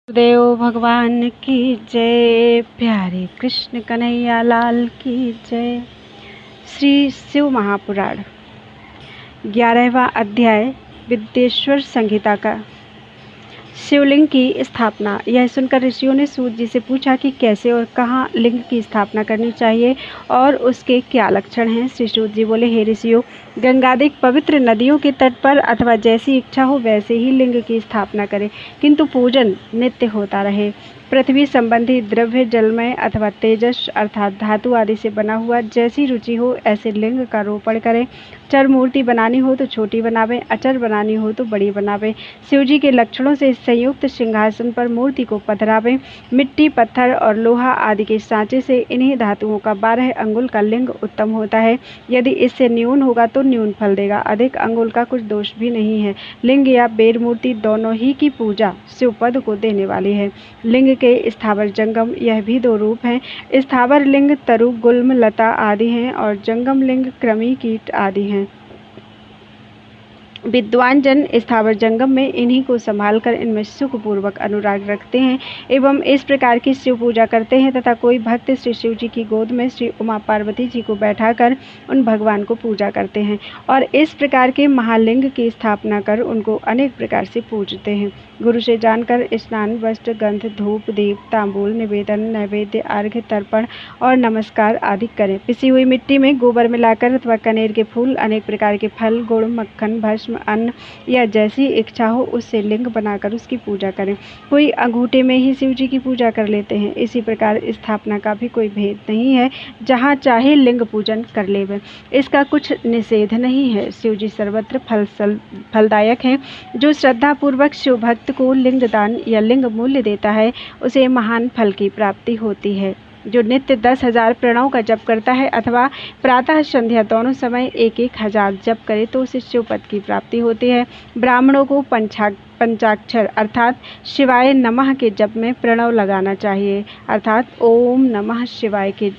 देव भगवान की जय। प्यारे कृष्ण कन्हैया लाल की जय। श्री शिव महापुराण 11वां अध्याय विद्येश्वर संहिता का। शिवलिंग की स्थापना। यह सुनकर ऋषियों ने सूत जी से पूछा कि कैसे और कहाँ लिंग की स्थापना करनी चाहिए और उसके क्या लक्षण हैं। श्री सूत जी बोले, हे ऋषियों, गंगादिक पवित्र नदियों के तट पर अथवा जैसी इच्छा हो वैसे ही लिंग की स्थापना करें, किंतु पूजन नित्य होता रहे। पृथ्वी संबंधी द्रव्य जलमय अथवा तेजस अर्थात धातु आदि से बना हुआ जैसी रुचि हो ऐसे लिंग का रोपण करें। चर मूर्ति बनानी हो तो छोटी बनावे, अचर बनानी हो तो बड़ी बनावे। शिवजी के लक्षणों से संयुक्त सिंहासन पर मूर्ति को पधरावे। मिट्टी, पत्थर और लोहा आदि के सांचे से इन्हीं धातुओं का 12 अंगुल का लिंग उत्तम होता है। यदि इससे न्यून होगा तो न्यून फल देगा, अधिक अंगुल का कुछ दोष भी नहीं है। लिंग या बेर मूर्ति दोनों ही की पूजा शिवपद को देने वाली है। लिंग के स्थावर जंगम यह भी 2 रूप हैं। स्थावर लिंग तरु, गुल्म, लता आदि हैं और जंगम लिंग कृमि, कीट आदि हैं। विद्वान जन स्थावर जंगम में इन्हीं को संभालकर इनमें सुखपूर्वक अनुराग रखते हैं एवं इस प्रकार की शिव पूजा करते हैं तथा कोई भक्त श्री शिव जी की गोद में श्री उमा पार्वती जी को बैठाकर उन भगवान को पूजा करते हैं और इस प्रकार के महालिंग की स्थापना कर उनको अनेक प्रकार से पूजते हैं। गुरु से जानकर स्नान, वस्त्र, गंध, धूप, दीप, तांबूल, निवेदन, नैवेद्य, अर्घ्य, तर्पण और नमस्कार आदि करें। पिसी हुई मिट्टी में गोबर मिलाकर अथवा कनेर के फूल, अनेक प्रकार के फल, गुड़, मक्खन, भस्म, अन्न या जैसी इच्छा हो उससे लिंग बनाकर उसकी पूजा करें। कोई अंगूठे में ही शिव जी की पूजा कर लेते हैं। इसी प्रकार स्थापना का भी कोई भेद नहीं है, जहाँ चाहे लिंग पूजन कर लेवे, इसका कुछ निषेध नहीं है। शिव जी सर्वत्र फलदायक हैं। जो श्रद्धा पूर्वक शिव भक्त को लिंग दान या लिंग मूल्य देता है उसे महान फल की प्राप्ति होती है। जो नित्य 10,000 प्रणव का जप करता है अथवा प्रातः संध्या दोनों समय 1,000 जप करे तो उसे शिवपद की प्राप्ति होती है। ब्राह्मणों को पंचाक्षर अर्थात शिवाय नमः के जप में प्रणव लगाना चाहिए अर्थात ओम नमः शिवाय के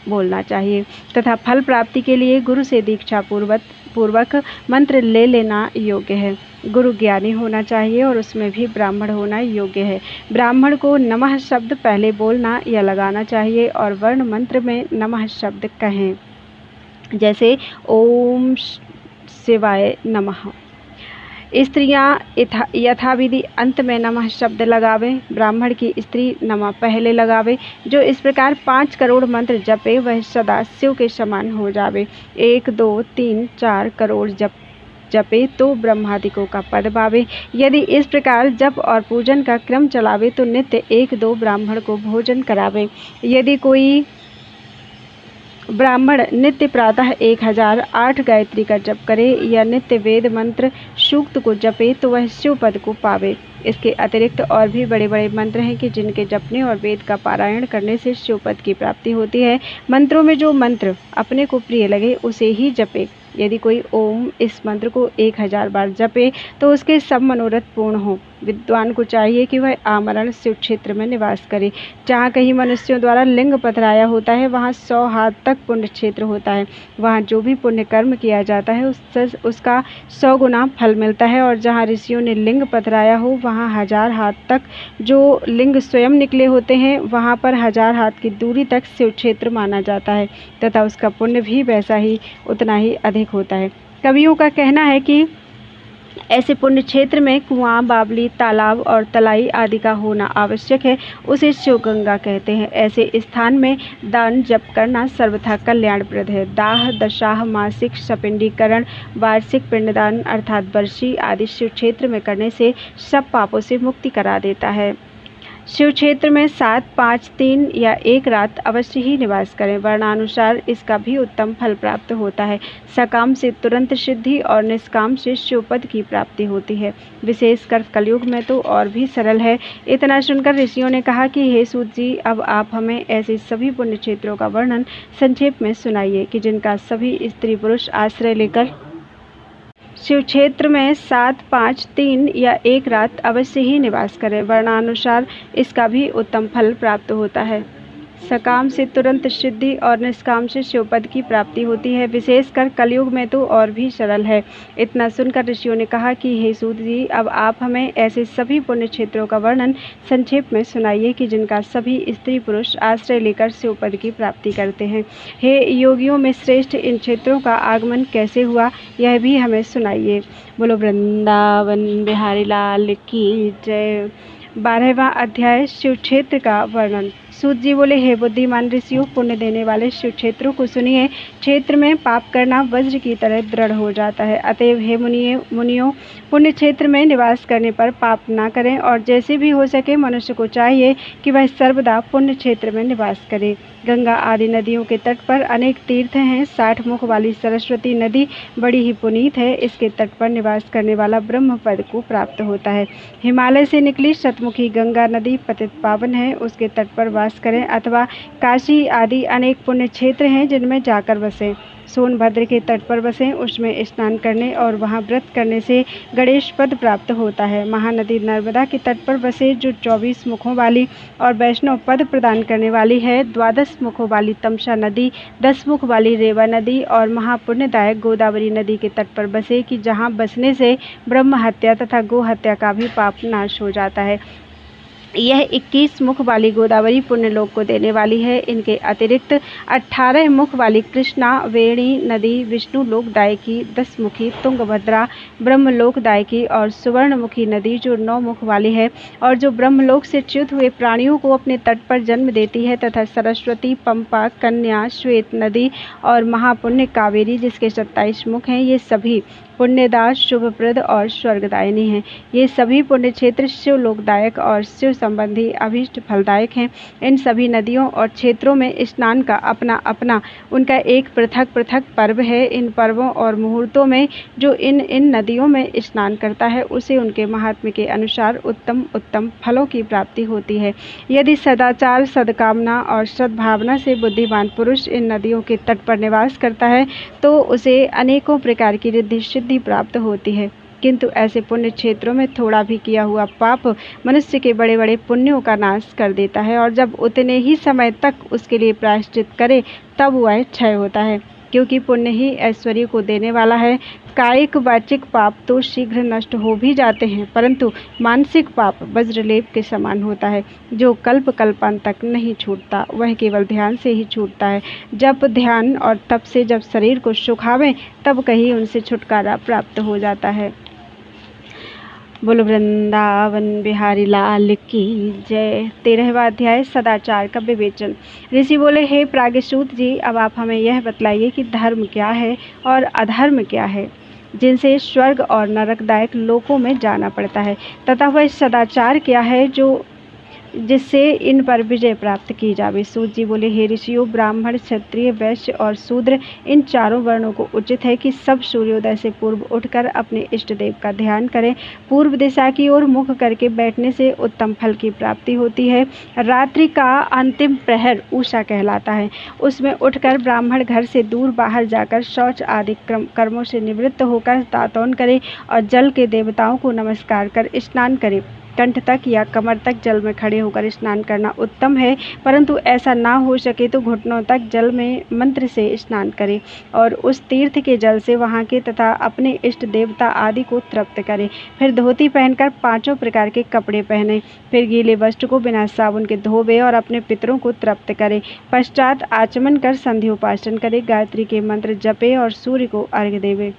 बोलना चाहिए तथा फल प्राप्ति के लिए गुरु से दीक्षा पूर्वक मंत्र ले लेना योग्य है। गुरु ज्ञानी होना चाहिए और उसमें भी ब्राह्मण होना योग्य है। ब्राह्मण को नमः शब्द पहले बोलना या लगाना चाहिए और वर्ण मंत्र में नमः शब्द कहें, जैसे ओम शिवाय नमः। स्त्रियां यथाविधि अंत में नमः शब्द लगावें। ब्राह्मण की स्त्री नमः पहले लगावे। जो इस प्रकार 5 करोड़ मंत्र जपे वह सदा शिव के समान हो जावे। 1, 2, 3, 4 करोड़ जपे तो ब्रह्मादिकों का पद पावे। यदि इस प्रकार जप और पूजन का क्रम चलावे तो नित्य 1-2 ब्राह्मण को भोजन करावे। यदि कोई ब्राह्मण नित्य प्रातः 1008 गायत्री का जप करे या नित्य वेद मंत्र सूक्त को जपे तो वह शिव पद को पावे। इसके अतिरिक्त और भी बड़े बड़े मंत्र हैं कि जिनके जपने और वेद का पारायण करने से शिव पद की प्राप्ति होती है। मंत्रों में जो मंत्र अपने को प्रिय लगे उसे ही जपे। यदि कोई ओम इस मंत्र को 1000 बार जपे तो उसके सब मनोरथ पूर्ण हो। विद्वान को चाहिए कि वह आमरण शिव क्षेत्र में निवास करे। जहाँ कहीं मनुष्यों द्वारा लिंग पथराया होता है वहाँ 100 हाथ तक पुण्य क्षेत्र होता है। वहाँ जो भी पुण्य कर्म किया जाता है उसका 100 गुना फल मिलता है और जहाँ ऋषियों ने लिंग पथराया हो वहाँ 1000 हाथ तक जो लिंग स्वयं निकले होते हैं वहाँ पर 1000 हाथ की दूरी तक शिव क्षेत्र माना जाता है तथा उसका पुण्य भी वैसा ही उतना ही अधिक होता है। कवियों का कहना है कि ऐसे पुण्य क्षेत्र में कुआं, बावली, तालाब और तलाई आदि का होना आवश्यक है। उसे शिवगंगा कहते हैं। ऐसे स्थान में दान जप करना सर्वथा कल्याणप्रद है। दाह, दशाह, मासिक सपिंडीकरण, वार्षिक पिंडदान अर्थात बर्षी आदि शिव क्षेत्र में करने से सब पापों से मुक्ति करा देता है। शिव क्षेत्र में 7, 5, 3 या 1 रात अवश्य ही निवास करें। वर्णानुसार इसका भी उत्तम फल प्राप्त होता है। सकाम से तुरंत सिद्धि और निष्काम से शिवपद की प्राप्ति होती है। विशेषकर कलयुग में तो और भी सरल है। इतना सुनकर ऋषियों ने कहा कि हे सूत जी, अब आप हमें ऐसे सभी पुण्य क्षेत्रों का वर्णन संक्षेप में सुनाइए कि जिनका सभी स्त्री पुरुष आश्रय लेकर शिव क्षेत्र में 7, 5, 3 या 1 रात अवश्य ही निवास करें। वर्णानुसार इसका भी उत्तम फल प्राप्त होता है। सकाम से तुरंत सिद्धि और निष्काम से शिवपद की प्राप्ति होती है। विशेषकर कलयुग में तो और भी सरल है। इतना सुनकर ऋषियों ने कहा कि हे सूत जी, अब आप हमें ऐसे सभी पुण्य क्षेत्रों का वर्णन संक्षेप में सुनाइए कि जिनका सभी स्त्री पुरुष आश्रय लेकर शिवपद की प्राप्ति करते हैं। हे योगियों में श्रेष्ठ, इन क्षेत्रों का आगमन कैसे हुआ, यह भी हमें सुनाइए। बोलो वृंदावन बिहारी लाल की जय। 12वां अध्याय, शिव क्षेत्र का वर्णन। सूत जी बोले, हे बुद्धिमान ऋषियों, पुण्य देने वाले शिव क्षेत्रों को सुनिए। क्षेत्र में पाप करना वज्र की तरह दृढ़ हो जाता है। अतएव हे मुनियों, पुण्य क्षेत्र में निवास करने पर पाप ना करें और जैसे भी हो सके मनुष्य को चाहिए कि वह सर्वदा पुण्य क्षेत्र में निवास करे। गंगा आदि नदियों के तट पर अनेक तीर्थ हैं। 60 मुख वाली सरस्वती नदी बड़ी ही पुनीत है। इसके तट पर निवास करने वाला ब्रह्म पद को प्राप्त होता है। हिमालय से निकली शतमुखी गंगा नदी पतित पावन है। उसके तट पर वास करें अथवा काशी आदि अनेक पुण्य क्षेत्र हैं जिनमें जाकर बसें। सोनभद्र के तट पर बसें, उसमें स्नान करने और वहां व्रत करने से गणेश पद प्राप्त होता है। महानदी नर्मदा के तट पर बसे, जो 24 मुखों वाली और वैष्णव पद प्रदान करने वाली है। 12 मुखों वाली तमसा नदी, 10 मुख वाली रेवा नदी और महापुण्यदायक गोदावरी नदी के तट पर बसे कि जहाँ बसने से ब्रह्म हत्या तथा गो हत्या का भी पाप नाश हो जाता है। यह 21 मुख वाली गोदावरी पुण्यलोक को देने वाली है। इनके अतिरिक्त 18 मुख वाली कृष्णा वेणी नदी विष्णु लोकदायकी, 10 मुखी तुंगभद्रा ब्रह्मलोकदायकी और सुवर्णमुखी नदी जो 9 मुख वाली है और जो ब्रह्मलोक से च्युत हुए प्राणियों को अपने तट पर जन्म देती है, तथा सरस्वती, पंपा, कन्या, श्वेत नदी और महापुण्य कावेरी जिसके 27 मुख हैं, ये सभी पुण्यदास, शुभप्रद और स्वर्गदायिनी हैं। ये सभी पुण्य क्षेत्र शिव लोकदायक और शिव संबंधी अभीष्ट फलदायक हैं। इन सभी नदियों और क्षेत्रों में स्नान का अपना अपना उनका एक पृथक पृथक पर्व है। इन पर्वों और मुहूर्तों में जो इन नदियों में स्नान करता है उसे उनके महात्म्य के अनुसार उत्तम उत्तम फलों की प्राप्ति होती है। यदि सदाचार, सद्कामना और सद्भावना से बुद्धिमान पुरुष इन नदियों के तट पर निवास करता है तो उसे अनेकों प्रकार की रिद्धि सिद्धि प्राप्त होती है। किंतु ऐसे पुण्य क्षेत्रों में थोड़ा भी किया हुआ पाप मनुष्य के बड़े बड़े पुण्यों का नाश कर देता है और जब उतने ही समय तक उसके लिए प्रायश्चित करे तब वह क्षय होता है, क्योंकि पुण्य ही ऐश्वर्य को देने वाला है। कायिक वाचिक पाप तो शीघ्र नष्ट हो भी जाते हैं, परंतु मानसिक पाप वज्रलेप के समान होता है, जो कल्प कल्पांत तक नहीं छूटता। वह केवल ध्यान से ही छूटता है। जब ध्यान और तप से जब शरीर को सुखावें तब कहीं उनसे छुटकारा प्राप्त हो जाता है। बोलो वृंदावन बिहारी लाल की जय। 13वां अध्याय, सदाचार का विवेचन। ऋषि बोले, हे प्रागसूत जी, अब आप हमें यह बतलाइए कि धर्म क्या है और अधर्म क्या है, जिनसे स्वर्ग और नरकदायक लोकों में जाना पड़ता है, तथा वह सदाचार क्या है जो जिससे इन पर विजय प्राप्त की जावे। सूत जी बोले, हे ऋषियों, ब्राह्मण, क्षत्रिय, वैश्य और शूद्र, इन चारों वर्णों को उचित है कि सब सूर्योदय से पूर्व उठकर अपने इष्ट देव का ध्यान करें। पूर्व दिशा की ओर मुख करके बैठने से उत्तम फल की प्राप्ति होती है। रात्रि का अंतिम प्रहर उषा कहलाता है। उसमें उठकर ब्राह्मण घर से दूर बाहर जाकर शौच आदि कर्मों से निवृत्त होकर दातौन करे और जल के देवताओं को नमस्कार कर स्नान करे। कंठ तक या कमर तक जल में खड़े होकर स्नान करना उत्तम है, परंतु ऐसा ना हो सके तो घुटनों तक जल में मंत्र से स्नान करें और उस तीर्थ के जल से वहाँ के तथा अपने इष्ट देवता आदि को तृप्त करें। फिर धोती पहनकर 5 प्रकार के कपड़े पहने। फिर गीले वस्त्र को बिना साबुन के धोवे और अपने पितरों को तृप्त करें। पश्चात आचमन कर संध्योपासन करे, गायत्री के मंत्र जपे और सूर्य को अर्घ्य देवे।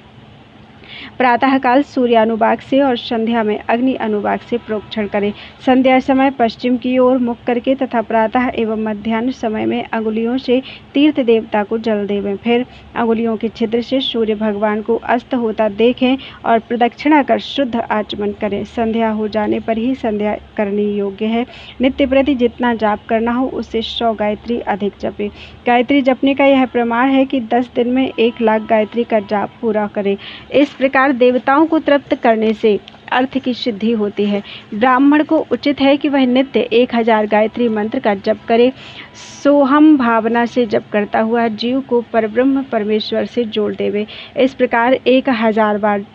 प्रातःकाल सूर्यानुवाक से और संध्या में अग्नि अनुवाक से प्रोक्षण करें। संध्या समय पश्चिम की ओर मुख करके तथा प्रातः एवं मध्याह्न समय में अंगुलियों से तीर्थ देवता को जल देवें। फिर अंगुलियों के छिद्र से सूर्य भगवान को अस्त होता देखें और प्रदक्षिणा कर शुद्ध आचमन करें। संध्या हो जाने पर ही संध्या करनी योग्य है। नित्य प्रति जितना जाप करना हो उससे 100 गायत्री अधिक जपे। गायत्री जपने का यह प्रमाण है कि 10 दिन में 1 लाख गायत्री का जाप पूरा करें। इस प्रकार देवताओं को तृप्त करने से अर्थ की सिद्धि होती है। ब्राह्मण को उचित है कि वह नित्य 1000 गायत्री मंत्र का जप करे। सोहम भावना से जप करता हुआ जीव को परब्रह्म परमेश्वर से जोड़ देवे। इस प्रकार 1000 बार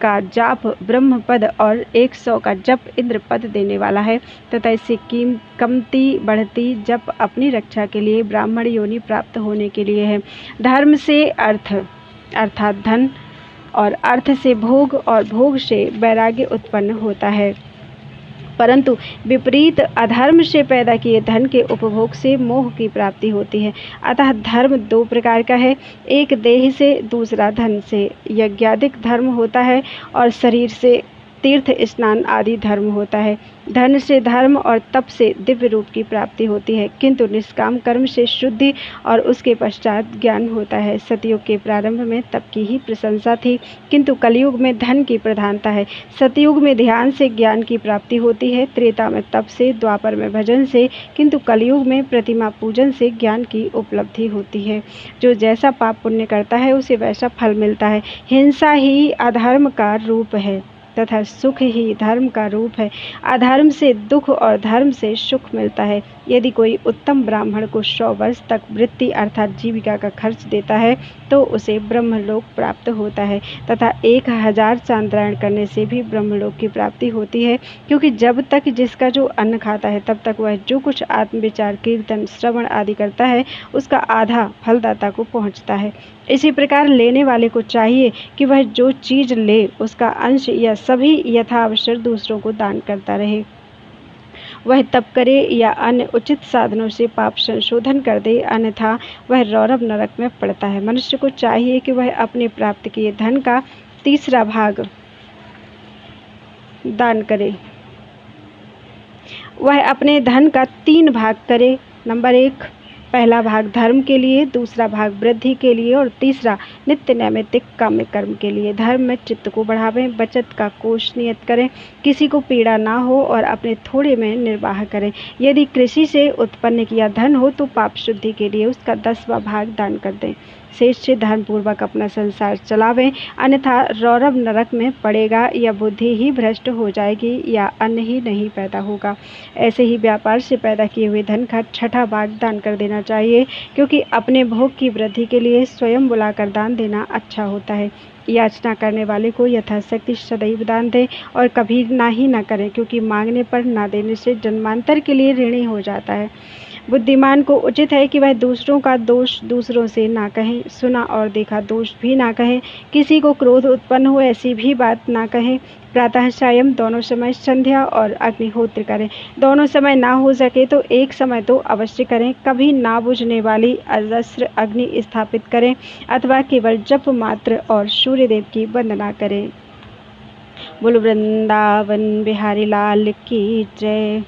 का जाप ब्रह्म पद और 100 का जप इंद्र पद देने वाला है तथा इससे कमती बढ़ती जप अपनी रक्षा के लिए ब्राह्मण योनि प्राप्त होने के लिए है। धर्म से अर्थ अर्थात धन और अर्थ से भोग और भोग से वैराग्य उत्पन्न होता है, परंतु विपरीत अधर्म से पैदा किए धन के उपभोग से मोह की प्राप्ति होती है। अतः धर्म 2 प्रकार का है, एक देह से, दूसरा धन से। यज्ञादिक धर्म होता है और शरीर से तीर्थ स्नान आदि धर्म होता है। धन से धर्म और तप से दिव्य रूप की प्राप्ति होती है, किंतु निष्काम कर्म से शुद्धि और उसके पश्चात ज्ञान होता है। सतयुग के प्रारंभ में तप की ही प्रशंसा थी, किंतु कलयुग में धन की प्रधानता है। सतयुग में ध्यान से ज्ञान की प्राप्ति होती है, त्रेता में तप से, द्वापर में भजन से, किंतु कलयुग में प्रतिमा पूजन से ज्ञान की उपलब्धि होती है। जो जैसा पाप पुण्य करता है उसे वैसा फल मिलता है। हिंसा ही अधर्म का रूप है तथा सुख ही धर्म का रूप है। अधर्म से दुख और धर्म से सुख मिलता है। यदि कोई उत्तम ब्राह्मण को 100 वर्ष तक वृत्ति अर्थात जीविका का खर्च देता है तो उसे ब्रह्मलोक प्राप्त होता है तथा 1000 चांद्रायण करने से भी ब्रह्मलोक की प्राप्ति होती है, क्योंकि जब तक जिसका जो अन्न खाता है तब तक वह जो कुछ आत्मविचार, कीर्तन, श्रवण आदि करता है उसका आधा फलदाता को पहुँचता है। इसी प्रकार लेने वाले को चाहिए कि वह जो चीज़ ले उसका अंश या सभी यथावसर दूसरों को दान करता रहे। वह तप करे या अन्य उचित साधनों से पाप संशोधन कर दे, अन्यथा वह रौरव नरक में पड़ता है। मनुष्य को चाहिए कि वह अपने प्राप्त किए धन का 3रा भाग दान करे। वह अपने धन का 3 भाग करे। नंबर 1, पहला भाग धर्म के लिए, दूसरा भाग वृद्धि के लिए और तीसरा नित्य नैमित्तिक काम्य कर्म के लिए। धर्म में चित्त को बढ़ावें, बचत का कोष नियत करें, किसी को पीड़ा ना हो और अपने थोड़े में निर्वाह करें। यदि कृषि से उत्पन्न किया धन हो तो पाप शुद्धि के लिए उसका 10वां भाग दान कर दें। शेष से धर्मपूर्वक अपना संसार चलावें, अन्यथा रौरव नरक में पड़ेगा या बुद्धि ही भ्रष्ट हो जाएगी या अन्न ही नहीं पैदा होगा। ऐसे ही व्यापार से पैदा किए हुए धन का 6ठा भाग दान कर देना चाहिए, क्योंकि अपने भोग की वृद्धि के लिए स्वयं बुलाकर दान देना अच्छा होता है। याचना करने वाले को यथाशक्ति सदैव दान दें और कभी ना ही ना करें, क्योंकि मांगने पर ना देने से जन्मांतर के लिए ऋणी हो जाता है। बुद्धिमान को उचित है कि वह दूसरों का दोष दूसरों से ना कहें, सुना और देखा दोष भी ना कहें, किसी को क्रोध उत्पन्न हो ऐसी भी बात ना कहें। प्रातः सायं दोनों समय संध्या और अग्निहोत्र करें। दोनों समय ना हो सके तो एक समय तो अवश्य करें। कभी ना बुझने वाली अजस्र अग्नि स्थापित करें अथवा केवल जप मात्र और सूर्यदेव की वंदना करें। बोलो वृंदावन बिहारी लाल की जय।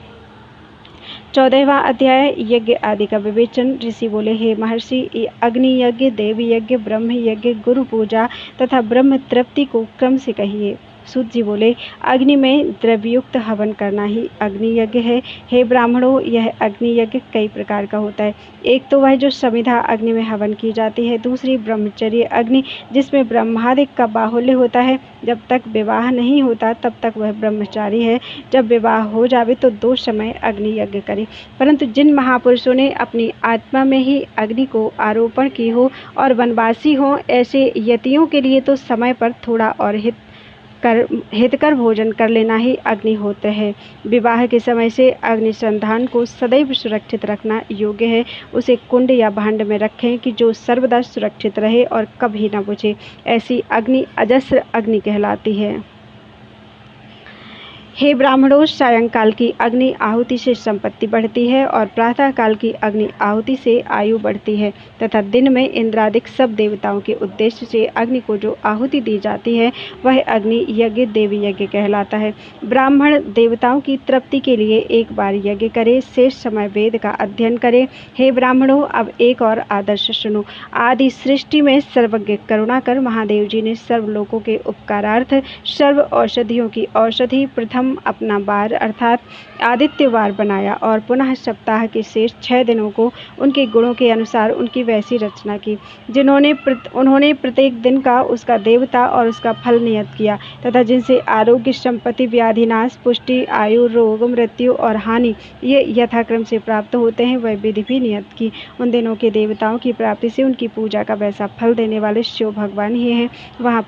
14वां अध्याय यज्ञ आदि का विवेचन। ऋषि बोले, हे महर्षि, अग्नि यज्ञ, देव यज्ञ, ब्रह्म यज्ञ, गुरु पूजा तथा ब्रह्म तृप्ति को क्रम से कहिए। सूत जी बोले, अग्नि में द्रव्युक्त हवन करना ही अग्नि यज्ञ है। हे ब्राह्मणों, यह अग्नि यज्ञ कई प्रकार का होता है। एक तो वह जो समिधा अग्नि में हवन की जाती है, दूसरी ब्रह्मचर्य अग्नि जिसमें ब्रह्मादिक का बाहुल्य होता है। जब तक विवाह नहीं होता तब तक वह ब्रह्मचारी है। जब विवाह हो जावे तो 2 समय अग्नि यज्ञ करे। परंतु जिन महापुरुषों ने अपनी आत्मा में ही अग्नि को आरोपण की हो और वनवासी हों, ऐसे यतियों के लिए तो समय पर थोड़ा और हितकर भोजन कर लेना ही अग्निहोत्र है। विवाह के समय से अग्निसंधान को सदैव सुरक्षित रखना योग्य है। उसे कुंड या भांड में रखें कि जो सर्वदा सुरक्षित रहे और कभी न बुझे। ऐसी अग्नि अजस्र अग्नि कहलाती है। हे ब्राह्मणों, सायंकाल की अग्नि आहुति से संपत्ति बढ़ती है और प्रातः काल की अग्नि आहुति से आयु बढ़ती है तथा दिन में इंद्रादिक सब देवताओं के उद्देश्य से अग्नि को जो आहुति दी जाती है वह अग्नि यज्ञ देवी यज्ञ कहलाता है। ब्राह्मण देवताओं की तृप्ति के लिए एक बार यज्ञ करे, शेष समय वेद का अध्ययन करे। हे ब्राह्मणों, अब एक और आदर्श सुनो। आदि सृष्टि में सर्वज्ञ करुणाकर महादेव जी ने सर्व लोकों के उपकारार्थ सर्व औषधियों की औषधि प्रथम प्रथम अपना वार अर्थात आदित्यवार बनाया और पुनः सप्ताह के शेष 6 दिनों को उनके गुणों के अनुसार उनकी वैसी रचना की उन्होंने प्रत्येक दिन का उसका देवता और उसका फल नियत किया तथा जिनसे आरोग्य, संपत्ति, व्याधिनाश, पुष्टि, आयु, रोग, मृत्यु और हानि ये यथाक्रम से प्राप्त होते हैं वह विधि भी नियत की। उन दिनों के देवताओं की प्राप्ति से उनकी पूजा का वैसा फल देने वाले शिव भगवान ही हैं। वह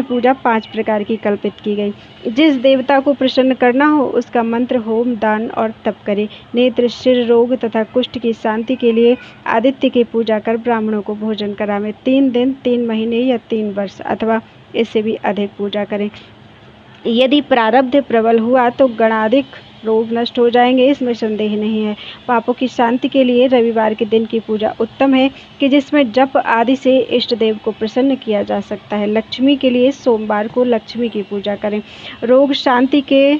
पूजा 5 प्रकार की कल्पित की गई। जिस देवता को प्रसन्न करना हो उसका मंत्र, होम, दान और तप करे। नेत्र, सिर रोग तथा कुष्ठ की शांति के लिए आदित्य की पूजा कर ब्राह्मणों को भोजन करावें। 3 दिन, 3 महीने या 3 वर्ष अथवा इससे भी अधिक पूजा करें। यदि प्रारब्ध प्रबल हुआ तो गणाधिक रोग नष्ट हो जाएंगे, इसमें संदेह नहीं है। पापों की शांति के लिए रविवार के दिन की पूजा उत्तम है कि जिसमें जप आदि से इष्ट देव को प्रसन्न किया जा सकता है। लक्ष्मी के लिए सोमवार को लक्ष्मी की पूजा करें। रोग शांति के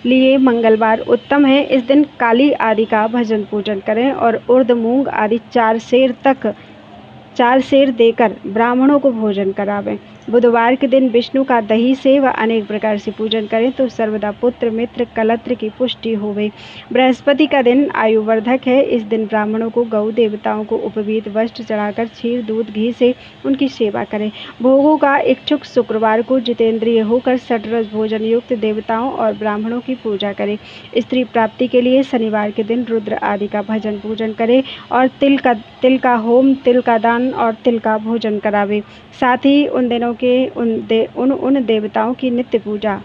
लिए मंगलवार उत्तम है। इस दिन काली आदि का भजन पूजन करें और उर्द, मूंग आदि 4 सेर देकर ब्राह्मणों को भोजन करावें। बुधवार के दिन विष्णु का दही से व अनेक प्रकार से पूजन करें तो सर्वदा पुत्र, मित्र, कलत्र की पुष्टि होवे। बृहस्पति का दिन आयुवर्धक है। इस दिन ब्राह्मणों को गौ देवताओं को उपवीत वस्त्र चढ़ाकर क्षीर, दूध, घी से उनकी सेवा करें। भोगों का इच्छुक शुक्रवार को जितेंद्रिय होकर षड्रस भोजन युक्त देवताओं और ब्राह्मणों की पूजा करें। स्त्री प्राप्ति के लिए शनिवार के दिन रुद्र आदि का भजन पूजन करें और तिल का होम, तिल का दान और तिल का भोजन करावे। साथ ही उन दिनों के उन देवताओं की नित्य पूजा,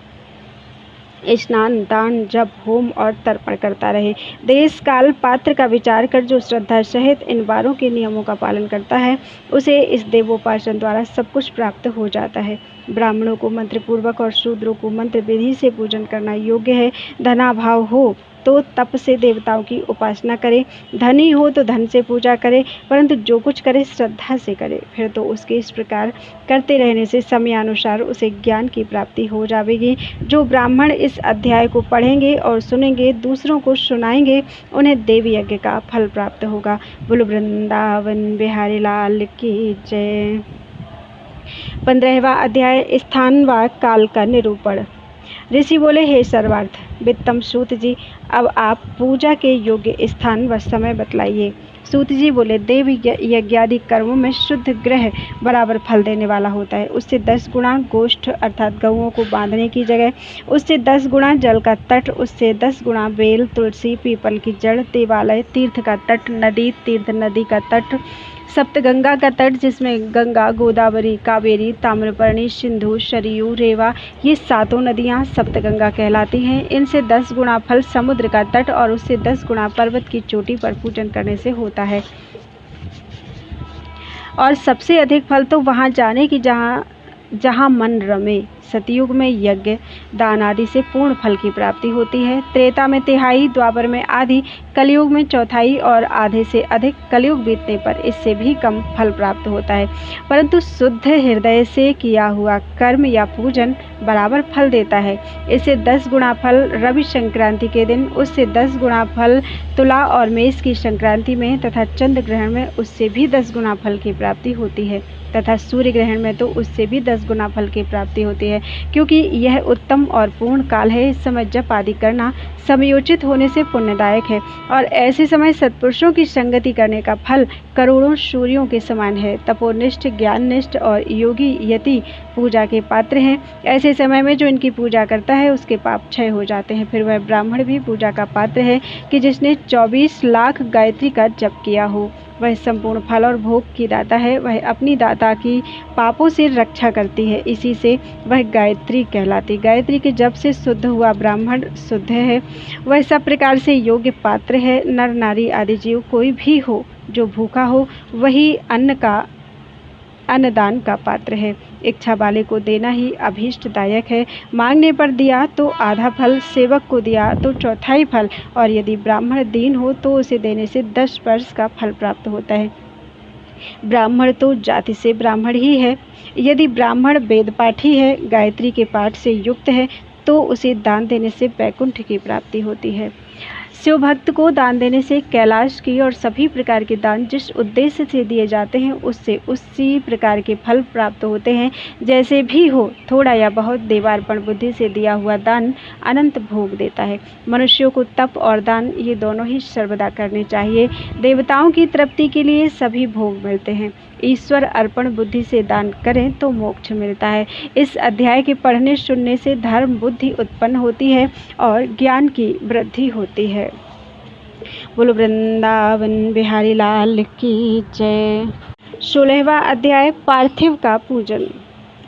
स्नान, दान, जप, होम और तर्पण करता रहे। देश, काल, पात्र का विचार कर जो श्रद्धा सहित इन वारों के नियमों का पालन करता है उसे इस देवोपासन द्वारा सब कुछ प्राप्त हो जाता है। ब्राह्मणों को मंत्र पूर्वक और शूद्रों को मंत्र विधि से पूजन करना योग्य है। धनाभाव हो तो तप से देवताओं की उपासना करे, धनी हो तो धन से पूजा करे, परंतु जो कुछ करे श्रद्धा से करे। फिर तो उसके इस प्रकार करते रहने से समयानुसार उसे ज्ञान की प्राप्ति हो जाएगी। जो ब्राह्मण इस अध्याय को पढ़ेंगे और सुनेंगे, दूसरों को सुनाएंगे, उन्हें देव यज्ञ का फल प्राप्त होगा। बोलो वृंदावन बिहारी लाल की जय। 15वां अध्याय स्थान व काल का निरूपण। ऋषि बोले, हे सर्वार्थ वित्तम सूत जी, अब आप पूजा के योग्य स्थान व समय बतलाइए। सूत जी बोले, देव यज्ञादि कर्मों में शुद्ध ग्रह बराबर फल देने वाला होता है। उससे 10 गुणा गोष्ठ अर्थात गऊओं को बांधने की जगह, उससे 10 गुणा जल का तट, उससे 10 गुणा बेल, तुलसी, पीपल की जड़, देवालय, तीर्थ का तट, नदी, तीर्थ नदी का तट, सप्तगंगा का तट जिसमें गंगा, गोदावरी, कावेरी, ताम्रपर्णी, सिंधु, सरयू, रेवा ये 7 नदियाँ सप्तगंगा कहलाती हैं। इनसे 10 गुणा फल समुद्र का तट और उससे 10 गुणा पर्वत की चोटी पर पूजन करने से होता है। और सबसे अधिक फल तो वहाँ जाने की जहाँ मन रमे। सतयुग में यज्ञ, दान आदि से पूर्ण फल की प्राप्ति होती है। त्रेता में तिहाई, द्वापर में आधी, कलयुग में चौथाई और आधे से अधिक। कलयुग बीतने पर इससे भी कम फल प्राप्त होता है, परंतु शुद्ध हृदय से किया हुआ कर्म या पूजन बराबर फल देता है। इससे 10 गुणा फल रवि संक्रांति के दिन, उससे 10 गुणा फल तुला और मेष की संक्रांति में तथा चंद्र ग्रहण में उससे भी 10 गुणा फल की प्राप्ति होती है तथा सूर्य ग्रहण में तो उससे भी 10 गुना फल की प्राप्ति होती है। क्योंकि यह उत्तम और पूर्ण काल है, इस समय जप आदि करना समयोचित होने से पुण्यदायक है और ऐसे समय सत्पुरुषों की संगति करने का फल करोड़ों सूर्यों के समान है। तपोनिष्ठ, ज्ञाननिष्ठ और योगी यति पूजा के पात्र हैं। ऐसे समय में जो इनकी पूजा करता है उसके पाप क्षय हो जाते हैं। फिर वह ब्राह्मण भी पूजा का पात्र है कि जिसने 24 लाख गायत्री का जप किया हो। वह संपूर्ण फल और भोग की दाता है। वह अपनी दाता की पापों से रक्षा करती है, इसी से वह गायत्री कहलाती। गायत्री के जप से शुद्ध हुआ ब्राह्मण शुद्ध है, वह सब प्रकार से योग्य पात्र है। नर नारी आदि जीव कोई भी हो जो भूखा हो वही अन्नदान का पात्र है। इच्छा वाले को देना ही अभीष्टदायक है। मांगने पर दिया तो आधा फल, सेवक को दिया तो चौथाई फल और यदि ब्राह्मण दीन हो तो उसे देने से 10 वर्ष का फल प्राप्त होता है। ब्राह्मण तो जाति से ब्राह्मण ही है। यदि ब्राह्मण वेद पाठी है, गायत्री के पाठ से युक्त है तो उसे दान देने से वैकुंठ की प्राप्ति होती है। शिव भक्त को दान देने से कैलाश की और सभी प्रकार के दान जिस उद्देश्य से दिए जाते हैं उससे उसी प्रकार के फल प्राप्त होते हैं। जैसे भी हो, थोड़ा या बहुत देवार्पण बुद्धि से दिया हुआ दान अनंत भोग देता है। मनुष्यों को तप और दान ये दोनों ही सर्वदा करने चाहिए। देवताओं की तृप्ति के लिए सभी भोग मिलते हैं। ईश्वर अर्पण बुद्धि से दान करें तो मोक्ष मिलता है। इस अध्याय के पढ़ने सुनने से धर्म बुद्धि उत्पन्न होती है और ज्ञान की वृद्धि होती है। बोलो वृंदावन बिहारी लाल की जय। 16वां अध्याय पार्थिव का पूजन।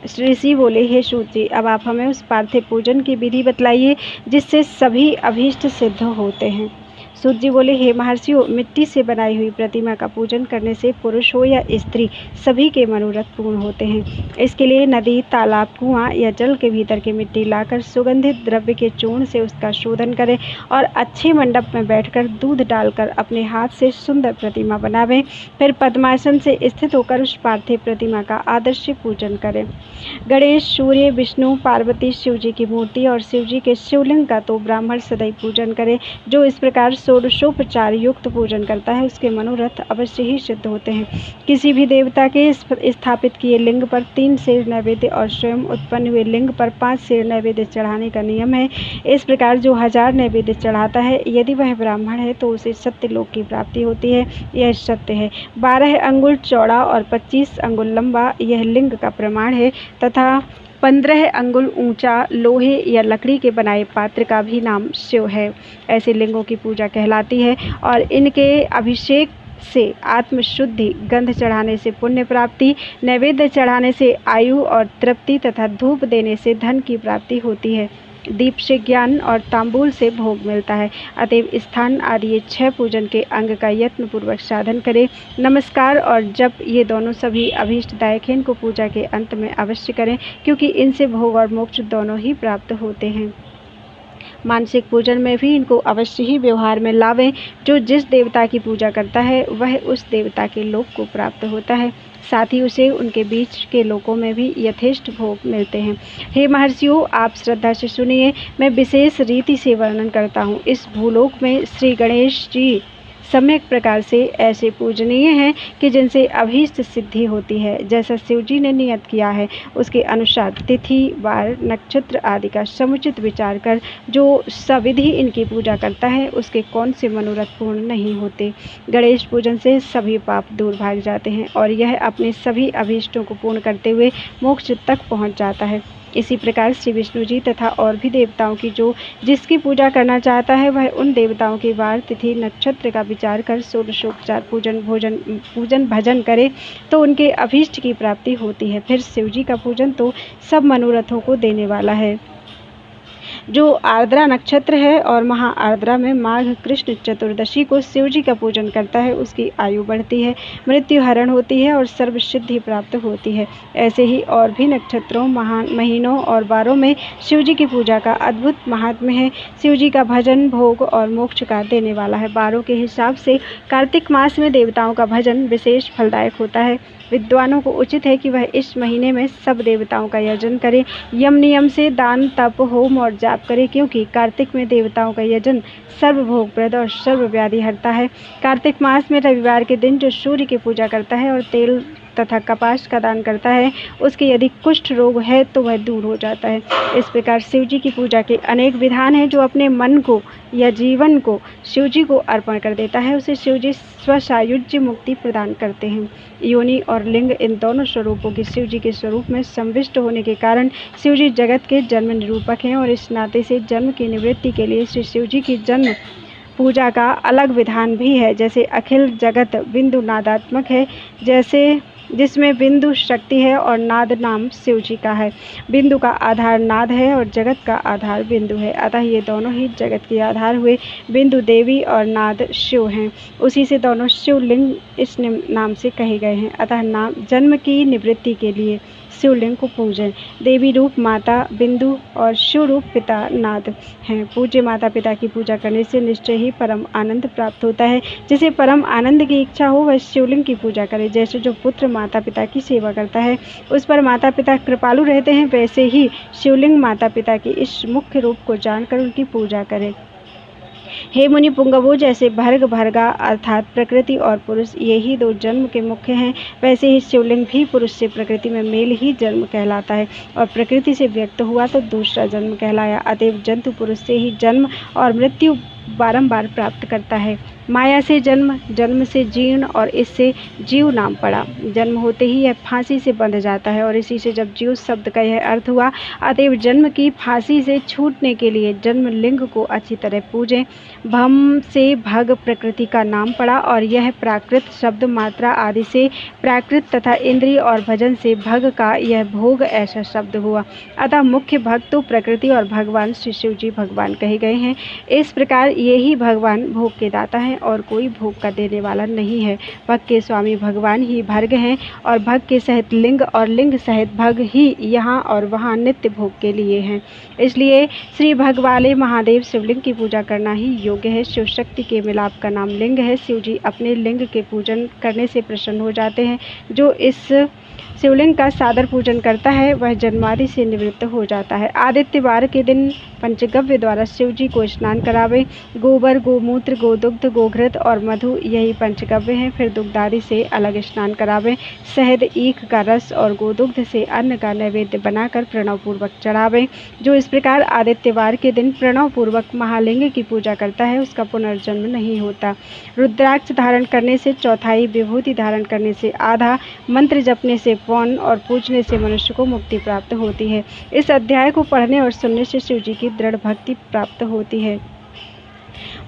श्री ऋषि बोले, हे सूत जी, अब आप हमें उस पार्थिव पूजन की विधि बतलाइए जिससे सभी अभीष्ट सिद्ध होते हैं। सूत जी बोले, हे महर्षियों, मिट्टी से बनाई हुई प्रतिमा का पूजन करने से पुरुष हो या स्त्री सभी के मनोरथ पूर्ण होते हैं। इसके लिए नदी, तालाब, कुआं या जल के भीतर की मिट्टी लाकर सुगंधित द्रव्य के चूर्ण से उसका शोधन करें और अच्छे मंडप में बैठकर दूध डालकर अपने हाथ से सुंदर प्रतिमा बनावें। फिर पद्मासन से स्थित होकर उस पार्थिव प्रतिमा का आदर्श पूजन करें। गणेश, सूर्य, विष्णु, पार्वती, शिव जी की मूर्ति और शिव जी के शिवलिंग का तो ब्राह्मण सदैव पूजन करें। जो इस प्रकार षोडशोपचार युक्त पूजन करता है उसके मनोरथ अवश्य ही सिद्ध होते हैं। किसी भी देवता के स्थापित किए लिंग पर 3 सेर नैवेद्य और स्वयं उत्पन्न हुए लिंग पर 5 सेर नैवेद्य चढ़ाने का नियम है। इस प्रकार जो 1000 नैवेद्य चढ़ाता है, यदि वह ब्राह्मण है तो उसे सत्यलोक की प्राप्ति होती है। यह सत्य है। 12 अंगुल चौड़ा और 25 अंगुल लंबा यह लिंग का प्रमाण है तथा 15 अंगुल ऊंचा लोहे या लकड़ी के बनाए पात्र का भी नाम शिव है। ऐसे लिंगों की पूजा कहलाती है और इनके अभिषेक से आत्मशुद्धि, गंध चढ़ाने से पुण्य प्राप्ति, नैवेद्य चढ़ाने से आयु और तृप्ति तथा धूप देने से धन की प्राप्ति होती है। दीप से ज्ञान और तांबूल से भोग मिलता है। अतएव स्थान आदि ये 6 पूजन के अंग का यत्न पूर्वक साधन करें। नमस्कार और जप ये दोनों सभी अभीष्टदायक हैं। इनको पूजा के अंत में अवश्य करें क्योंकि इनसे भोग और मोक्ष दोनों ही प्राप्त होते हैं। मानसिक पूजन में भी इनको अवश्य ही व्यवहार में लावें। जो जिस देवता की पूजा करता है वह उस देवता के लोक को प्राप्त होता है, साथ ही उसे उनके बीच के लोकों में भी यथेष्ट भोग मिलते हैं। हे महर्षियों, आप श्रद्धा से सुनिए, मैं विशेष रीति से वर्णन करता हूँ। इस भूलोक में श्री गणेश जी सम्यक प्रकार से ऐसे पूजनीय हैं कि जिनसे अभीष्ट सिद्धि होती है। जैसा शिव जी ने नियत किया है उसके अनुसार तिथि, वार, नक्षत्र आदि का समुचित विचार कर जो सविधि इनकी पूजा करता है उसके कौन से मनोरथ पूर्ण नहीं होते। गणेश पूजन से सभी पाप दूर भाग जाते हैं और यह अपने सभी अभीष्टों को पूर्ण करते हुए मोक्ष तक पहुँच जाता है। इसी प्रकार श्री विष्णु जी तथा और भी देवताओं की जो जिसकी पूजा करना चाहता है वह उन देवताओं के वार, तिथि, नक्षत्र का विचार कर षोडशोपचार पूजन भजन करे तो उनके अभीष्ट की प्राप्ति होती है। फिर शिव जी का पूजन तो सब मनोरथों को देने वाला है। जो आर्द्रा नक्षत्र है और महा आर्द्रा में माघ कृष्ण चतुर्दशी को शिव जी का पूजन करता है उसकी आयु बढ़ती है, मृत्यु हरण होती है और सर्व सिद्धि प्राप्त होती है। ऐसे ही और भी नक्षत्रों, महीनों और वारों में शिव जी की पूजा का अद्भुत महात्म्य है। शिव जी का भजन भोग और मोक्ष का देने वाला है। वारों के हिसाब से कार्तिक मास में देवताओं का भजन विशेष फलदायक होता है। विद्वानों को उचित है कि वह इस महीने में सब देवताओं का यजन करें, यम नियम से दान, तप, होम और जाप करें, क्योंकि कार्तिक में देवताओं का यजन सर्वभोगप्रद और सर्व व्याधि हरता है। कार्तिक मास में रविवार के दिन जो सूर्य की पूजा करता है और तेल तथा कपास का दान करता है उसके यदि कुष्ठ रोग है तो वह दूर हो जाता है। इस प्रकार शिव जी की पूजा के अनेक विधान हैं। जो अपने मन को या जीवन को शिव जी को अर्पण कर देता है उसे शिव जी स्वसायुज्य मुक्ति प्रदान करते हैं। योनि और लिंग इन दोनों स्वरूपों की शिव जी के स्वरूप में संविष्ट होने के कारण शिव जी जगत के जन्म निरूपक हैं और इस नाते से जन्म की निवृत्ति के लिए श्री शिव जी की जन्म पूजा का अलग विधान भी है। जैसे अखिल जगत बिंदु नादात्मक है, जैसे जिसमें बिंदु शक्ति है और नाद नाम शिव जी का है। बिंदु का आधार नाद है और जगत का आधार बिंदु है, अतः ये दोनों ही जगत के आधार हुए। बिंदु देवी और नाद शिव हैं, उसी से दोनों शिवलिंग इस नाम से कहे गए हैं। अतः नाम जन्म की निवृत्ति के लिए शिवलिंग को पूजें। देवी रूप माता बिंदु और शिव रूप पिता नाद हैं। पूज्य माता पिता की पूजा करने से निश्चय ही परम आनंद प्राप्त होता है। जिसे परम आनंद की इच्छा हो वह शिवलिंग की पूजा करे। जैसे जो पुत्र माता पिता की सेवा करता है उस पर माता पिता कृपालु रहते हैं, वैसे ही शिवलिंग माता पिता की इस मुख्य रूप को जानकर उनकी पूजा करें। हे मुनि पुंगवों, जैसे भर्ग भर्गा अर्थात प्रकृति और पुरुष यही दो जन्म के मुख्य हैं, वैसे ही शिवलिंग भी पुरुष से प्रकृति में मेल ही जन्म कहलाता है और प्रकृति से व्यक्त हुआ तो दूसरा जन्म कहलाया। अतएव जंतु पुरुष से ही जन्म और मृत्यु बारंबार प्राप्त करता है। माया से जन्म, जन्म से जीर्ण और इससे जीव नाम पड़ा। जन्म होते ही यह फांसी से बंध जाता है और इसी से जब जीव शब्द का यह अर्थ हुआ। अतएव जन्म की फांसी से छूटने के लिए जन्म लिंग को अच्छी तरह पूजें। भम से भग प्रकृति का नाम पड़ा और यह प्राकृत शब्द मात्रा आदि से प्राकृत तथा इंद्रिय और भजन से भग का यह भोग ऐसा शब्द हुआ। अतः मुख्य भग तो प्रकृति और भगवान श्री शिव जी भगवान कहे गए हैं। इस प्रकार यही भगवान भोग के दाता हैं और कोई भोग का देने वाला नहीं है। भग के स्वामी भगवान ही भर्ग हैं और भग के सहित लिंग और लिंग सहित भग ही यहाँ और वहाँ नित्य भोग के लिए हैं। इसलिए श्री भग वाले महादेव शिवलिंग की पूजा करना ही योग्य है। शिव शक्ति के मिलाप का नाम लिंग है। शिव जी अपने लिंग के पूजन करने से प्रसन्न हो जाते हैं। जो इस शिवलिंग का सादर पूजन करता है वह जन्मादि से निवृत्त हो जाता है। आदित्यवार के दिन पंचगव्य द्वारा शिव जी को स्नान करावे। गोबर, गोमूत्र, गोदुग्ध, गोघृत और मधु यही पंचगव्य हैं। फिर दुग्ध आदि से अलग स्नान करावे। शहद, ईख का रस और गोदुग्ध से अन्न का नैवेद्य बनाकर प्रणव पूर्वक चढ़ावे। जो इस प्रकार आदित्यवार के दिन प्रणव पूर्वक महालिंग की पूजा करता है उसका पुनर्जन्म नहीं होता। रुद्राक्ष धारण करने से चौथाई, विभूति धारण करने से आधा, मंत्र जपने से पौन और पूजने से मनुष्य को मुक्ति प्राप्त होती है। इस अध्याय को पढ़ने और सुनने से शिव जी की दृढ़ भक्ति प्राप्त होती है।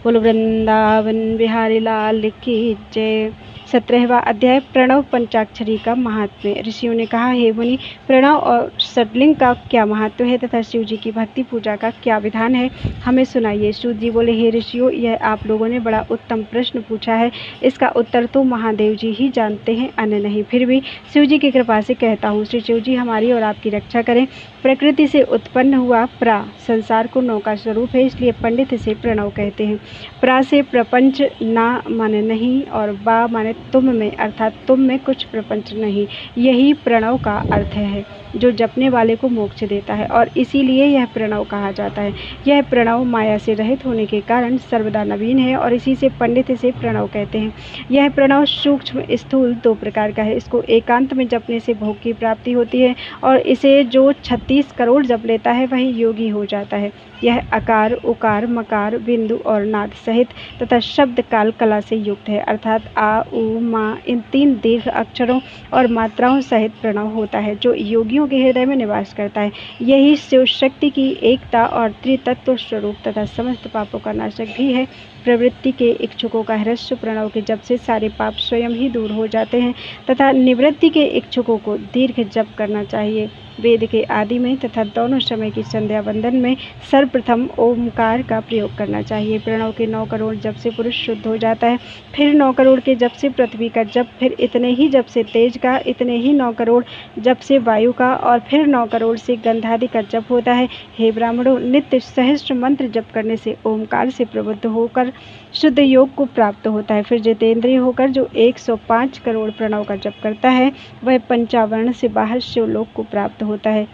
बोलो वृंदावन बिहारी लाल की जय। 17वां अध्याय प्रणव पंचाक्षरी का महात्म्य। ऋषियों ने कहा, हे मुनि, प्रणव और षडलिंग का क्या महत्व है तथा शिव जी की भक्ति पूजा का क्या विधान है, हमें सुनाइए। सूत जी बोले, हे ऋषियों, यह आप लोगों ने बड़ा उत्तम प्रश्न पूछा है। इसका उत्तर तो महादेव जी ही जानते हैं, अन्य नहीं। फिर भी शिव जी की कृपा से कहता हूँ। श्री शिव जी हमारी और आपकी रक्षा करें। प्रकृति से उत्पन्न हुआ प्रा संसार को नौका स्वरूप है, इसलिए पंडित इसे प्रणव कहते हैं। प्रा से प्रपंच ना माने नहीं और बा माने तुम में, अर्थात तुम में कुछ प्रपंच नहीं। यही प्रणव का अर्थ है, जो जपने वाले को मोक्ष देता है और इसीलिए यह प्रणव कहा जाता है। यह प्रणव माया से रहित होने के कारण सर्वदा नवीन है और इसी से पंडित इसे प्रणव कहते हैं। यह प्रणव सूक्ष्म स्थूल दो प्रकार का है। इसको एकांत में जपने से भोग की प्राप्ति होती है और इसे जो 36 करोड़ जप लेता है वही योगी हो जाता है। यह अकार, उकार, मकार, बिंदु और नाद सहित तथा शब्द काल कला से युक्त है, अर्थात आ, उ, मा इन 3 दीर्घ अक्षरों और मात्राओं सहित प्रणव होता है, जो योगियों के हृदय में निवास करता है। यही शिव शक्ति की एकता और त्रितत्व स्वरूप तथा समस्त पापों का नाशक भी है। प्रवृत्ति के इच्छुकों का ह्रस्व प्रणव के जप से सारे पाप स्वयं ही दूर हो जाते हैं तथा निवृत्ति के इच्छुकों को दीर्घ जप करना चाहिए। वेद के आदि में तथा दोनों समय की संध्या वंदन में सर्वप्रथम ओमकार का प्रयोग करना चाहिए। प्रणव के 9 करोड़ जप से पुरुष शुद्ध हो जाता है, फिर 9 करोड़ के जप से पृथ्वी का जप, फिर इतने ही जप से तेज का, इतने ही 9 करोड़ जप से वायु का और फिर 9 करोड़ से गंधादि का जप होता है। हे ब्राह्मणों, नित्य सहस्त्र मंत्र जप करने से ओमकार से प्रबुद्ध होकर शुद्ध योग को प्राप्त होता है। फिर जितेंद्रिय होकर जो 105 करोड़ प्रणव का जप करता है वह पंचावर्ण से बाहर शिवलोक को प्राप्त होता है,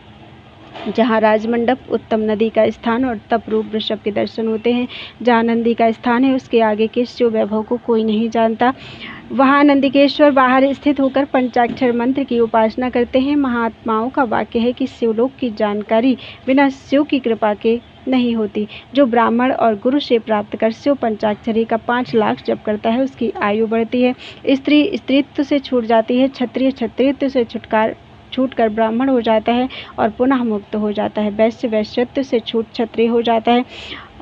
जहाँ राजमंडप, उत्तम नदी का स्थान और तप रूप वृषभ के दर्शन होते हैं। जहाँ नंदी का स्थान है उसके आगे के शिव वैभव को कोई नहीं जानता। वहाँ नंदिकेश्वर बाहर स्थित होकर पंचाक्षर मंत्र की उपासना करते हैं। महात्माओं का वाक्य है कि शिवलोक की जानकारी बिना शिव की कृपा के नहीं होती। जो ब्राह्मण और गुरु से प्राप्त कर शिव पंचाक्षरी का 5 लाख जप करता है उसकी आयु बढ़ती है। स्त्री स्त्रीत्व से छूट जाती है, क्षत्रिय क्षत्रियत्व से छूटकर ब्राह्मण हो जाता है और पुनः मुक्त हो जाता है। वैश्य वैश्यत्व से छूट क्षत्रिय हो जाता है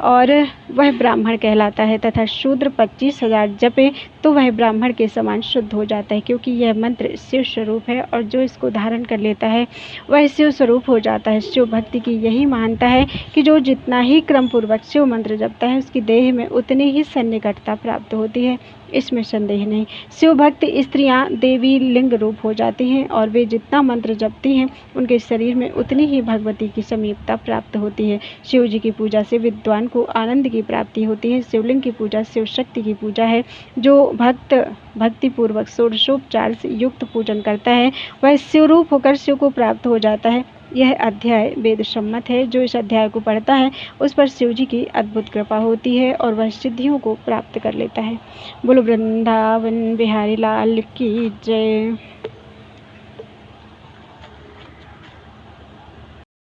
और वह ब्राह्मण कहलाता है तथा शूद्र 25,000 जपे तो वह ब्राह्मण के समान शुद्ध हो जाता है, क्योंकि यह मंत्र शिव स्वरूप है और जो इसको धारण कर लेता है वह शिव स्वरूप हो जाता है। शिव भक्ति की यही महानता है कि जो जितना ही क्रम पूर्वक शिव मंत्र जपता है उसकी देह में उतनी ही सन्निकटता प्राप्त होती है, इसमें संदेह नहीं। शिव भक्त स्त्रियां देवी लिंग रूप हो जाती हैं और वे जितना मंत्र जपती हैं उनके शरीर में उतनी ही भगवती की समीपता प्राप्त होती है। शिव जी की पूजा से विद्वान को आनंद की प्राप्ति होती है। शिवलिंग की पूजा शिव शक्ति की पूजा है। जो भक्त भक्ति पूर्वक षोडशोपचार से युक्त पूजन करता है वह शिवरूप होकर शिव को प्राप्त हो जाता है। यह अध्याय वेद सम्मत है। जो इस अध्याय को पढ़ता है उस पर शिव जी की अद्भुत कृपा होती है और वह सिद्धियों को प्राप्त कर लेता है। बोलो वृंदावन बिहारी लाल की जय।